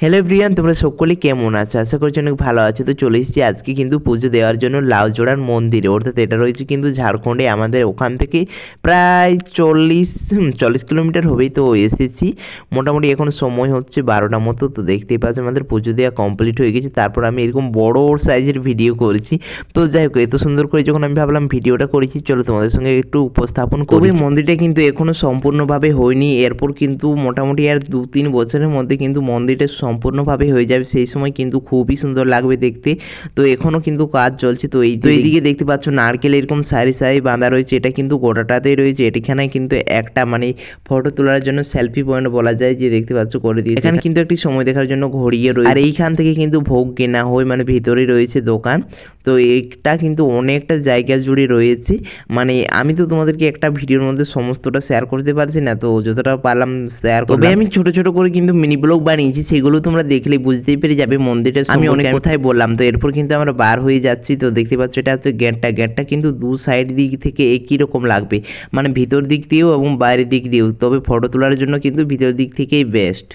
Hello everyone, তোমরা সকলেই কেমন আছো? আশা করছি অনেক ভালো আছো। তো চলে এসেছি আজকে কিন্তু পুজো দেওয়ার জন্য লাউজোড়ার মন্দিরে, অর্থাৎ এটা রয়েছে কিন্তু ঝাড়খণ্ডে। আমাদের ওখান থেকে প্রায় 40 কিলোমিটার হবেই। তো এসেছি মোটামুটি, এখন সময় হচ্ছে 12টা মতো। তো দেখতেই পাচ্ছি আমাদের পুজো দেওয়া কমপ্লিট হয়ে গেছে। তারপর আমি এরকম বড় সাইজের ভিডিও করেছি। তো যাই হোক, এত সুন্দর করে যখন আমি ভাবলাম ভিডিওটা করেছি, চলো তোমাদের সঙ্গে একটু উপস্থাপন করি। মন্দিরটা কিন্তু এখনও সম্পূর্ণভাবে হয়নি, এরপর কিন্তু মোটামুটি আর 2-3 বছরের মধ্যে কিন্তু মন্দিরটা সম্পূর্ণভাবে হয়ে যাবে। সেই সময় কিন্তু খুবই সুন্দর লাগবে দেখতে। তো এখনও কিন্তু কাজ চলছে। তো এইদিকে দেখতে পাচ্ছ নারকেল এরকম সারি সারি বাঁধা রয়েছে, এটা কিন্তু গোটাটাতেই রয়েছে। এখানে কিন্তু একটা মানে ফটো তোলার জন্য সেলফি পয়েন্ট বলা যায়, যে দেখতে পাচ্ছ করে দিয়েছে। এখানে কিন্তু একটি সময় দেখার জন্য ঘড়িয়ে রয়েছে, আর এইখান থেকে কিন্তু ভোগ কেনা হয়, মানে ভিতরে রয়েছে দোকান। তো এইটা কিন্তু অনেকটা জায়গা জুড়ে রয়েছে। মানে আমি তো তোমাদেরকে একটা ভিডিওর মধ্যে সমস্তটা শেয়ার করতে পারছি না, তো যতটা পারলাম শেয়ার করলাম। তবে আমি ছোট ছোট করে কিন্তু মিনি ব্লগ বানিয়েছি, সেগুলো তোমরা দেখলে বুঝতেই পেরে যাবে মন্দিরটা আমি অনেক কথাই বললাম। তো এরপর কিন্তু আমরা বার হয়ে যাচ্ছি। তো দেখতে পাচ্ছ এটা হচ্ছে গেটটা কিন্তু দু সাইড দিক থেকে একই রকম লাগবে, মানে ভিতর দিক দিয়েও এবং বাইরের দিক দিয়েও। তবে ফটো তোলার জন্য কিন্তু ভিতর দিক থেকেই বেস্ট।